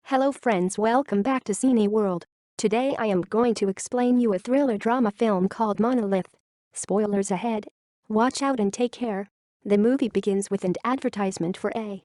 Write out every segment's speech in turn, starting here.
Hello friends, welcome back to Cini World. Today I am going to explain you a thriller drama film called Monolith. Spoilers ahead. Watch out and take care. The movie begins with an advertisement for a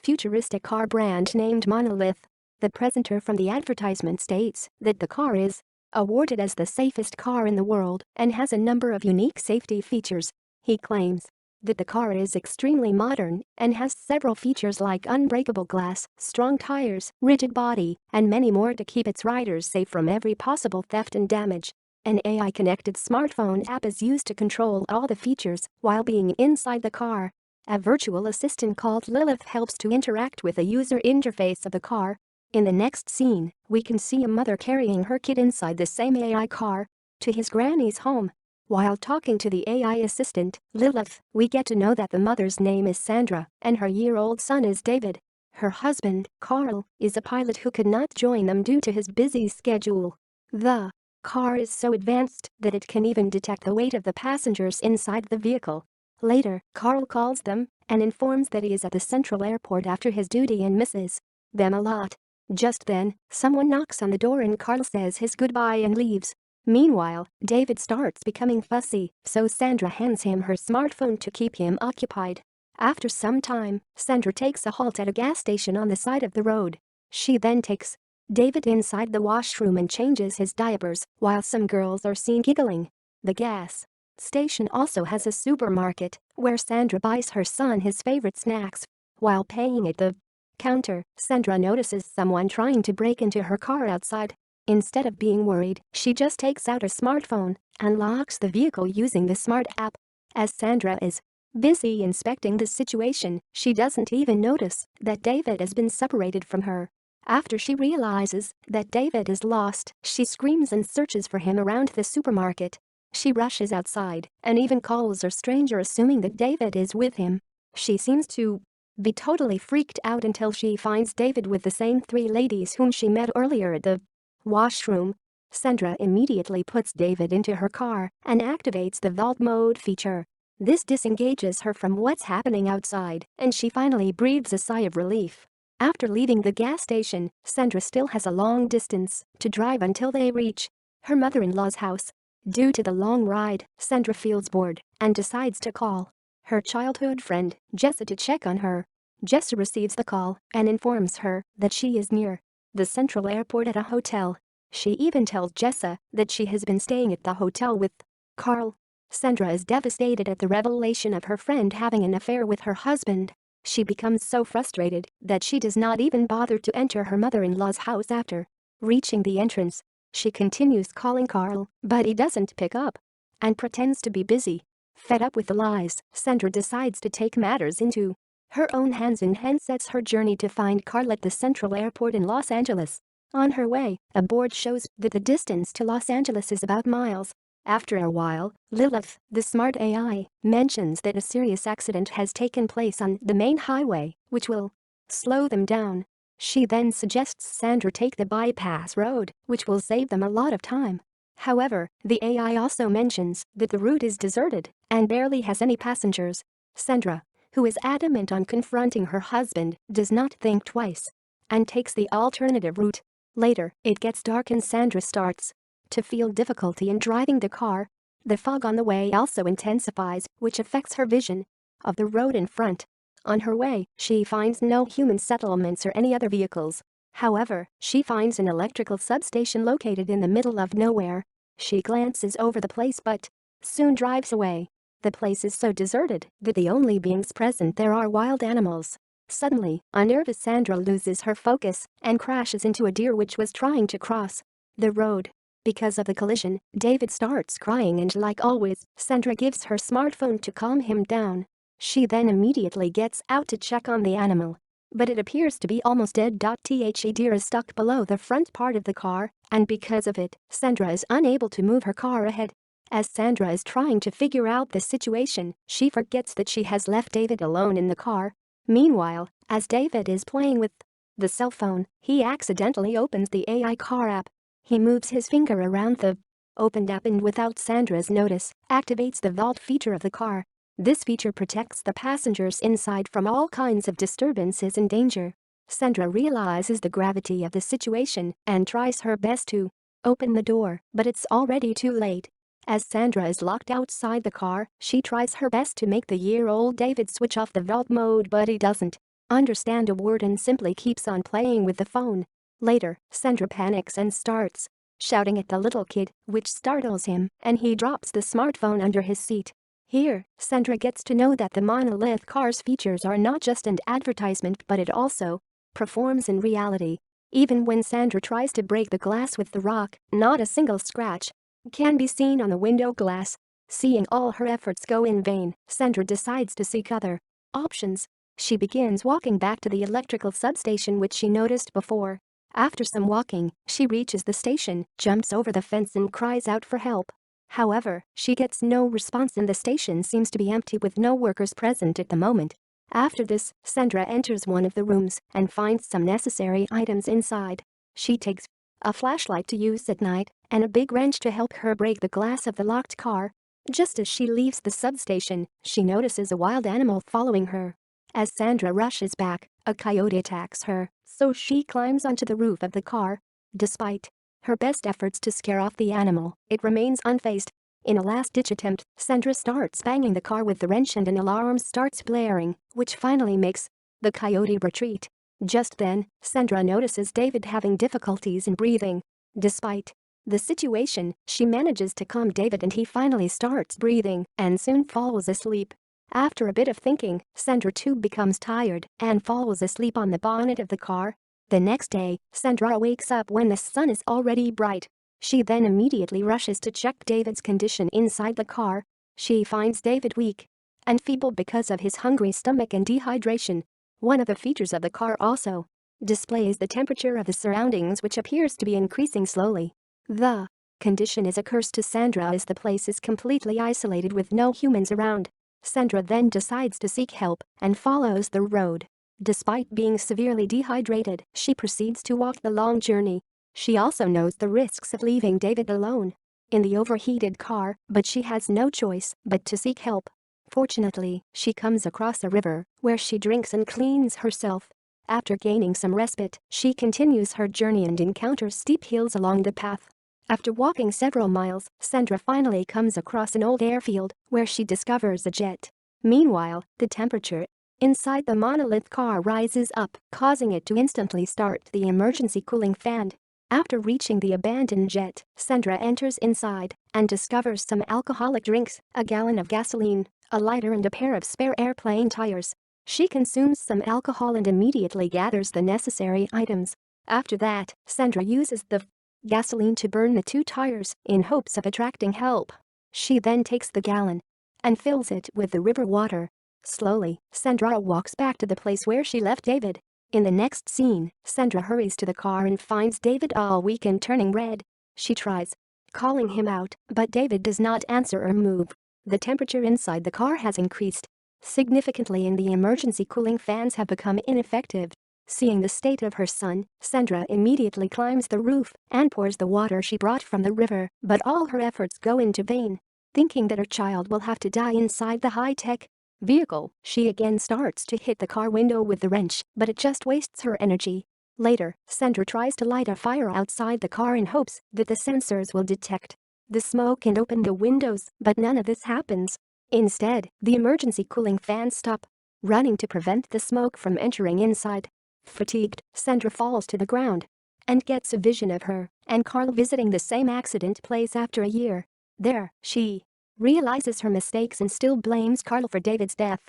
futuristic car brand named Monolith. The presenter from the advertisement states that the car is awarded as the safest car in the world and has a number of unique safety features. He claims that the car is extremely modern and has several features like unbreakable glass, strong tires, rigid body, and many more to keep its riders safe from every possible theft and damage. An AI-connected smartphone app is used to control all the features while being inside the car. A virtual assistant called Lilith helps to interact with the user interface of the car. In the next scene, we can see a mother carrying her kid inside the same AI car to his granny's home. While talking to the AI assistant, Lilith, we get to know that the mother's name is Sandra and her year-old son is David. Her husband, Carl, is a pilot who could not join them due to his busy schedule. The car is so advanced that it can even detect the weight of the passengers inside the vehicle. Later, Carl calls them and informs that he is at the central airport after his duty and misses them a lot. Just then, someone knocks on the door and Carl says his goodbye and leaves. Meanwhile, David starts becoming fussy, so Sandra hands him her smartphone to keep him occupied. After some time, Sandra takes a halt at a gas station on the side of the road. She then takes David inside the washroom and changes his diapers, while some girls are seen giggling. The gas station also has a supermarket, where Sandra buys her son his favorite snacks. While paying at the counter, Sandra notices someone trying to break into her car outside. Instead of being worried, she just takes out her smartphone and locks the vehicle using the smart app. As Sandra is busy inspecting the situation, she doesn't even notice that David has been separated from her. After she realizes that David is lost, she screams and searches for him around the supermarket. She rushes outside and even calls a stranger assuming that David is with him. She seems to be totally freaked out until she finds David with the same three ladies whom she met earlier at the washroom. Sandra immediately puts David into her car and activates the vault mode feature. This disengages her from what's happening outside, and she finally breathes a sigh of relief. After leaving the gas station, Sandra still has a long distance to drive until they reach her mother-in-law's house. Due to the long ride, Sandra feels bored and decides to call her childhood friend, Jessa, to check on her. Jessa receives the call and informs her that she is near the central airport at a hotel. She even tells Jessa that she has been staying at the hotel with Carl. Sandra is devastated at the revelation of her friend having an affair with her husband. She becomes so frustrated that she does not even bother to enter her mother-in-law's house. After reaching the entrance, she continues calling Carl, but he doesn't pick up and pretends to be busy. Fed up with the lies, Sandra decides to take matters into her own hands and hence sets her journey to find Carl at the central airport in Los Angeles. On her way, a board shows that the distance to Los Angeles is about miles. After a while, Lilith, the smart AI, mentions that a serious accident has taken place on the main highway, which will slow them down. She then suggests Sandra take the bypass road, which will save them a lot of time. However, the AI also mentions that the route is deserted and barely has any passengers. Sandra, who is adamant on confronting her husband, does not think twice and takes the alternative route. Later, it gets dark and Sandra starts to feel difficulty in driving the car. The fog on the way also intensifies, which affects her vision of the road in front. On her way, she finds no human settlements or any other vehicles. However, she finds an electrical substation located in the middle of nowhere. She glances over the place but soon drives away. The place is so deserted that the only beings present there are wild animals. Suddenly, a nervous Sandra loses her focus and crashes into a deer which was trying to cross the road. Because of the collision, David starts crying and like always, Sandra gives her smartphone to calm him down. She then immediately gets out to check on the animal, but it appears to be almost dead. The deer is stuck below the front part of the car, and because of it, Sandra is unable to move her car ahead. As Sandra is trying to figure out the situation, she forgets that she has left David alone in the car. Meanwhile, as David is playing with the cell phone, he accidentally opens the AI car app. He moves his finger around the opened app and without Sandra's notice, activates the vault feature of the car. This feature protects the passengers inside from all kinds of disturbances and danger. Sandra realizes the gravity of the situation and tries her best to open the door, but it's already too late. As Sandra is locked outside the car, she tries her best to make the year-old David switch off the vault mode, but he doesn't understand a word and simply keeps on playing with the phone. Later, Sandra panics and starts shouting at the little kid, which startles him, and he drops the smartphone under his seat. Here, Sandra gets to know that the Monolith car's features are not just an advertisement, but it also performs in reality. Even when Sandra tries to break the glass with the rock, not a single scratch can be seen on the window glass. Seeing all her efforts go in vain, Sandra decides to seek other options. She begins walking back to the electrical substation which she noticed before. After some walking, she reaches the station, jumps over the fence and cries out for help. However, she gets no response and the station seems to be empty with no workers present at the moment. After this, Sandra enters one of the rooms and finds some necessary items inside. She takes a flashlight to use at night and a big wrench to help her break the glass of the locked car. Just as she leaves the substation, she notices a wild animal following her. As Sandra rushes back, a coyote attacks her, so she climbs onto the roof of the car. Despite her best efforts to scare off the animal, it remains unfazed. In a last-ditch attempt, Sandra starts banging the car with the wrench and an alarm starts blaring, which finally makes the coyote retreat. Just then, Sandra notices David having difficulties in breathing. Despite the situation, she manages to calm David and he finally starts breathing and soon falls asleep. After a bit of thinking, Sandra too becomes tired and falls asleep on the bonnet of the car. The next day, Sandra wakes up when the sun is already bright. She then immediately rushes to check David's condition inside the car. She finds David weak and feeble because of his hungry stomach and dehydration. One of the features of the car also displays the temperature of the surroundings, which appears to be increasing slowly. The condition is a curse to Sandra as the place is completely isolated with no humans around. Sandra then decides to seek help and follows the road. Despite being severely dehydrated, she proceeds to walk the long journey. She also knows the risks of leaving David alone in the overheated car, but she has no choice but to seek help. Fortunately, she comes across a river where she drinks and cleans herself. After gaining some respite, she continues her journey and encounters steep hills along the path. After walking several miles, Sandra finally comes across an old airfield where she discovers a jet. Meanwhile, the temperature inside the Monolith car rises up, causing it to instantly start the emergency cooling fan. After reaching the abandoned jet, Sandra enters inside and discovers some alcoholic drinks, a gallon of gasoline, a lighter and a pair of spare airplane tires. She consumes some alcohol and immediately gathers the necessary items. After that, Sandra uses the gasoline to burn the 2 tires in hopes of attracting help. She then takes the gallon and fills it with the river water. Slowly, Sandra walks back to the place where she left David. In the next scene, Sandra hurries to the car and finds David all weak and turning red. She tries calling him out, but David does not answer or move. The temperature inside the car has increased significantly and the emergency cooling fans have become ineffective. Seeing the state of her son, Sandra immediately climbs the roof and pours the water she brought from the river, but all her efforts go into vain. Thinking that her child will have to die inside the high-tech vehicle, she again starts to hit the car window with the wrench, but it just wastes her energy. Later, Sandra tries to light a fire outside the car in hopes that the sensors will detect the smoke and open the windows, but none of this happens. Instead, the emergency cooling fans stop running to prevent the smoke from entering inside. Fatigued, Sandra falls to the ground and gets a vision of her and Carl visiting the same accident place after a year. There, she realizes her mistakes and still blames Carl for David's death.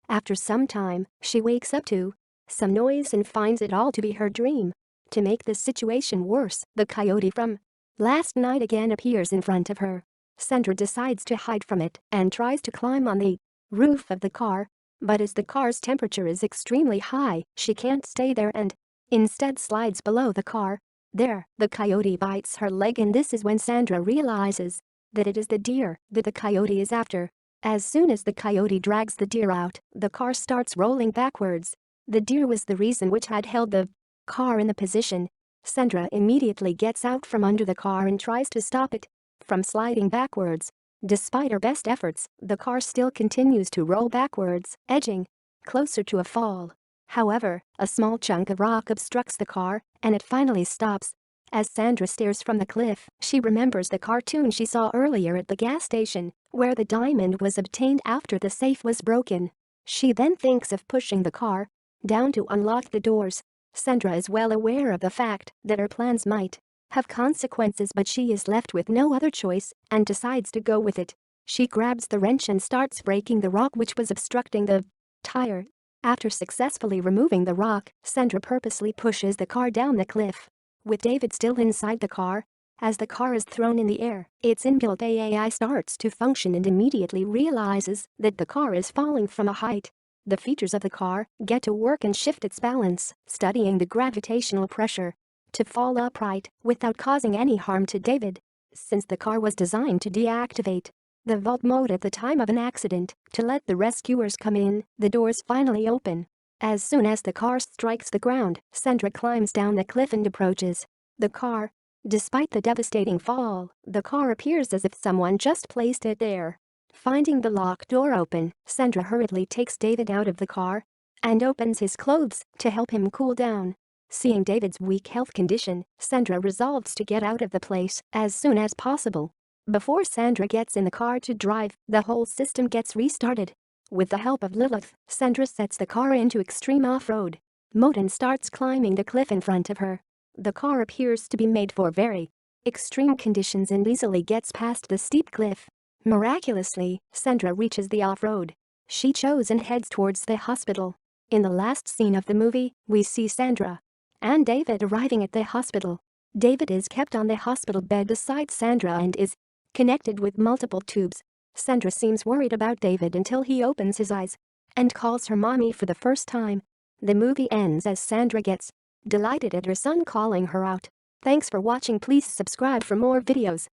After some time, she wakes up to some noise and finds it all to be her dream. To make this situation worse, the coyote from last night again appears in front of her. Sandra decides to hide from it and tries to climb on the roof of the car. But as the car's temperature is extremely high, she can't stay there and instead slides below the car. There, the coyote bites her leg and this is when Sandra realizes that it is the deer that the coyote is after. As soon as the coyote drags the deer out, the car starts rolling backwards. The deer was the reason which had held the car in the position. Sandra immediately gets out from under the car and tries to stop it from sliding backwards. Despite her best efforts, the car still continues to roll backwards, edging closer to a fall. However, a small chunk of rock obstructs the car, and it finally stops. As Sandra stares from the cliff, she remembers the cartoon she saw earlier at the gas station, where the diamond was obtained after the safe was broken. She then thinks of pushing the car down to unlock the doors. Sandra is well aware of the fact that her plans might have consequences, but she is left with no other choice and decides to go with it. She grabs the wrench and starts breaking the rock which was obstructing the tire. After successfully removing the rock, Sandra purposely pushes the car down the cliff. With David still inside the car, as the car is thrown in the air, its inbuilt AI starts to function and immediately realizes that the car is falling from a height. The features of the car get to work and shift its balance, studying the gravitational pressure to fall upright without causing any harm to David. Since the car was designed to deactivate the vault mode at the time of an accident to let the rescuers come in, the doors finally open. As soon as the car strikes the ground, Sandra climbs down the cliff and approaches the car. Despite the devastating fall, the car appears as if someone just placed it there. Finding the locked door open, Sandra hurriedly takes David out of the car and opens his clothes to help him cool down. Seeing David's weak health condition, Sandra resolves to get out of the place as soon as possible. Before Sandra gets in the car to drive, the whole system gets restarted. With the help of Lilith, Sandra sets the car into extreme off-road mode and starts climbing the cliff in front of her. The car appears to be made for very extreme conditions and easily gets past the steep cliff. Miraculously, Sandra reaches the off-road she chose and heads towards the hospital. In the last scene of the movie, we see Sandra and David arriving at the hospital. David is kept on the hospital bed beside Sandra and is connected with multiple tubes. Sandra seems worried about David until he opens his eyes and calls her mommy for the first time. The movie ends as Sandra gets delighted at her son calling her out. Thanks for watching. Please subscribe for more videos.